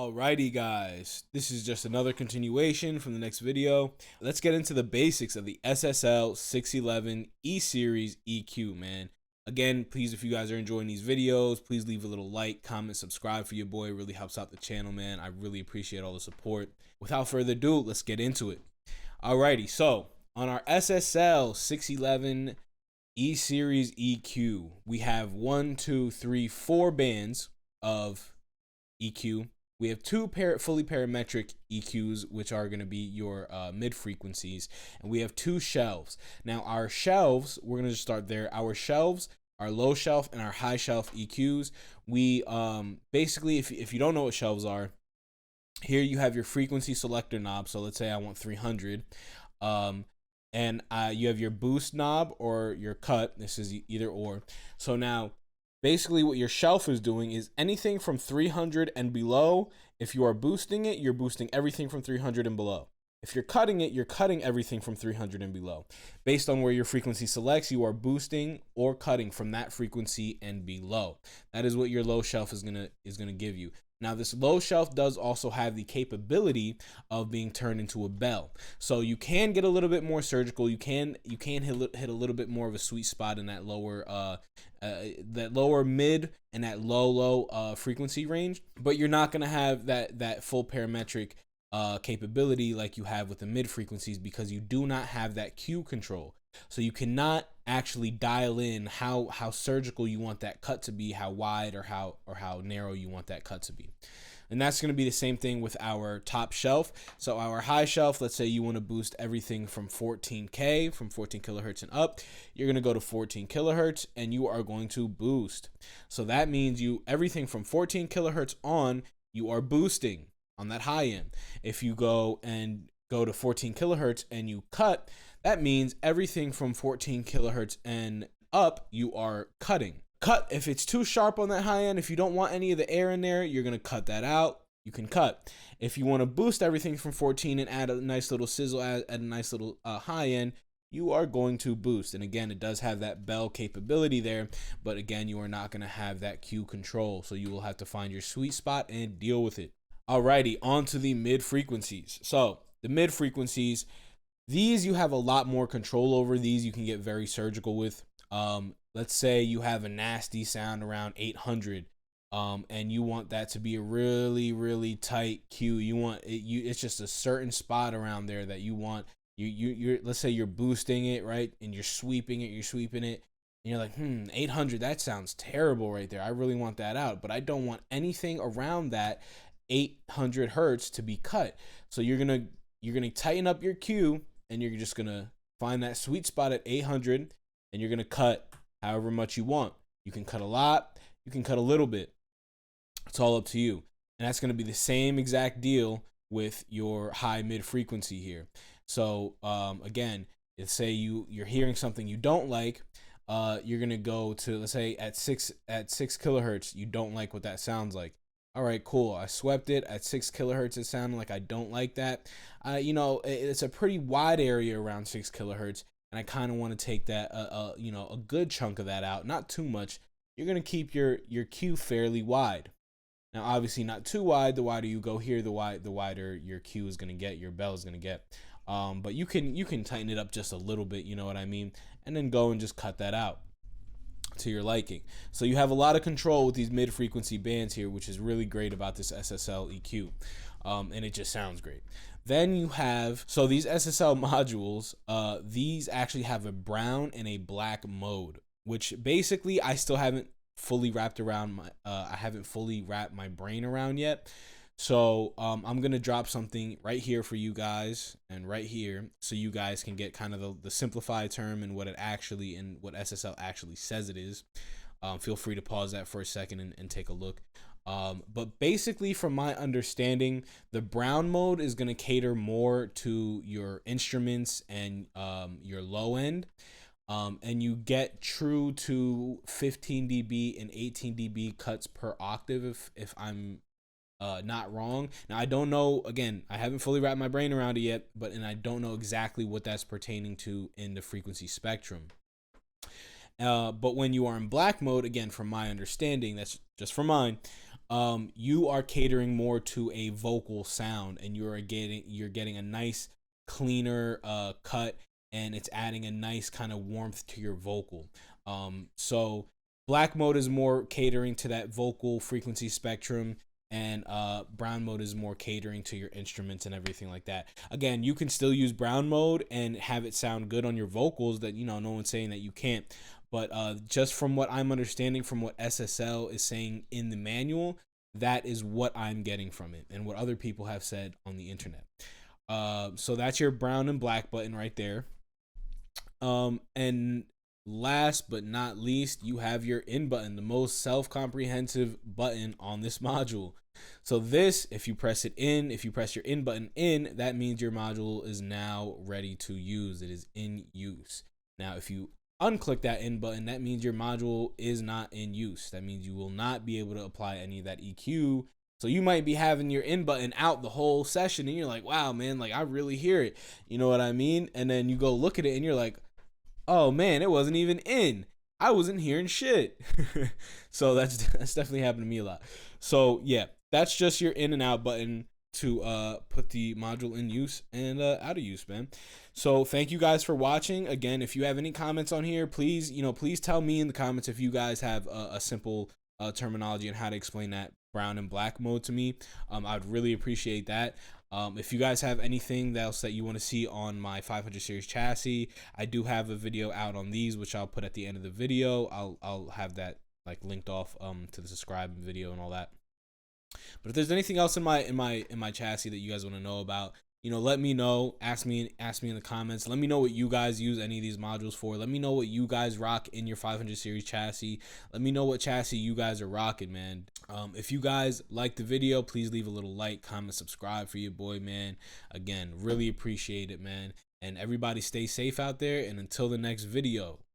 Alrighty guys, this is just another continuation from the next video. Let's get into the basics of the SSL 611 E-Series EQ, man. Again, please, if you guys are enjoying these videos, please leave a little like, comment, subscribe for your boy. It really helps out the channel, man. I really appreciate all the support. Without further ado, let's get into it. Alrighty, so on our SSL 611 E-Series EQ, we have 4 bands of EQ. We have two fully parametric EQs, which are going to be your mid frequencies, and we have two shelves. Now our shelves, we're going to just start there. Our shelves, our low shelf and our high shelf EQs. We basically, if you don't know what shelves are, here you have your frequency selector knob. So let's say I want 300, and you have your boost knob or your cut. This is either or. So now, basically what your shelf is doing is anything from 300 and below. If you are boosting it, you're boosting everything from 300 and below. If you're cutting it, you're cutting everything from 300 and below. Based on where your frequency selects, you are boosting or cutting from that frequency and below. That is what your low shelf is gonna give you. Now, this low shelf does also have the capability of being turned into a bell. So you can get a little bit more surgical. You can hit a little bit more of a sweet spot in that lower mid and that low frequency range, but you're not going to have that full parametric capability like you have with the mid frequencies, because you do not have that Q control. So you cannot actually dial in how surgical you want that cut to be, how wide or how narrow you want that cut to be. And that's going to be the same thing with our top shelf. So our high shelf, let's say you want to boost everything from 14K, from 14 kilohertz and up, you're going to go to 14 kilohertz and you are going to boost. So that means everything from 14 kilohertz on, you are boosting on that high end. If you go to 14 kilohertz and you cut, that means everything from 14 kilohertz and up, you are cutting. Cut if it's too sharp on that high end. If you don't want any of the air in there, you're going to cut that out. You can cut. If you want to boost everything from 14 and add a nice little sizzle at a nice little high end, you are going to boost. And again, it does have that bell capability there, but again, you are not going to have that Q control. So you will have to find your sweet spot and deal with it. Alrighty, on to the mid frequencies. So the mid frequencies, these you have a lot more control over. These you can get very surgical with. Let's say you have a nasty sound around 800, and you want that to be a really, really tight Q. It's just a certain spot around there that you want. Let's say you're boosting it, right, and you're sweeping it, and you're like, 800, that sounds terrible right there. I really want that out, but I don't want anything around that 800 hertz to be cut. So you're gonna tighten up your Q, and you're just gonna find that sweet spot at 800, and you're gonna cut however much you want. You can cut a lot, you can cut a little bit. It's all up to you. And that's gonna be the same exact deal with your high mid frequency here. So again, let's say you're hearing something you don't like. You're gonna go to, let's say at 6 kilohertz, you don't like what that sounds like. All right, cool. I swept it at 6 kilohertz. It sounded like I don't like that. It's a pretty wide area around 6 kilohertz, and I kind of want to take that, a good chunk of that out. Not too much. You're gonna keep your Q fairly wide. Now, obviously, not too wide. The wider you go here, the wider your Q is gonna get. Your bell is gonna get. But you can tighten it up just a little bit. You know what I mean? And then go and just cut that out to your liking. So you have a lot of control with these mid frequency bands here, which is really great about this SSL EQ, and it just sounds great. Then you have, so these SSL modules, these actually have a brown and a black mode, which basically I still haven't fully wrapped around I haven't fully wrapped my brain around yet. So I'm gonna drop something right here for you guys and right here, so you guys can get kind of the simplified term and what SSL actually says it is. Feel free to pause that for a second and take a look. But basically, from my understanding, the brown mode is gonna cater more to your instruments and your low end. And you get true to 15 dB and 18 dB cuts per octave if I'm not wrong. Now, I don't know, again, I haven't fully wrapped my brain around it yet, and I don't know exactly what that's pertaining to in the frequency spectrum. But when you are in black mode, again, from my understanding, that's just for mine, you are catering more to a vocal sound, and you're getting a nice cleaner cut, and it's adding a nice kind of warmth to your vocal. So black mode is more catering to that vocal frequency spectrum, and brown mode is more catering to your instruments and everything like that. Again, you can still use brown mode and have it sound good on your vocals. That, no one's saying that you can't, but just from what I'm understanding, from what SSL is saying in the manual, that is what I'm getting from it and what other people have said on the internet. So that's your brown and black button right there. And last but not least, you have your in button, the most self-comprehensive button on this module. So this, if you press your in button in, that means your module is now ready to use. It is in use. Now, if you unclick that in button, that means your module is not in use. That means you will not be able to apply any of that EQ. So you might be having your in button out the whole session, and you're like, wow, man, like I really hear it. You know what I mean? And then you go look at it and you're like, oh man, it wasn't even in. I wasn't hearing shit. So that's definitely happened to me a lot. So yeah, that's just your in and out button to put the module in use and out of use, man. So thank you guys for watching. Again, if you have any comments on here, please tell me in the comments if you guys have a simple terminology and how to explain that brown and black mode to me. I'd really appreciate that. If you guys have anything else that you want to see on my 500 series chassis, I do have a video out on these, which I'll put at the end of the video. I'll have that like linked off to the subscribe video and all that. But if there's anything else in my chassis that you guys want to know about, let me know. Ask me in the comments. Let me know what you guys use any of these modules for. Let me know what you guys rock in your 500 series chassis. Let me know what chassis you guys are rocking, man. If you guys like the video, please leave a little like, comment, subscribe for your boy, man. Again, really appreciate it, man. And everybody stay safe out there, and until the next video.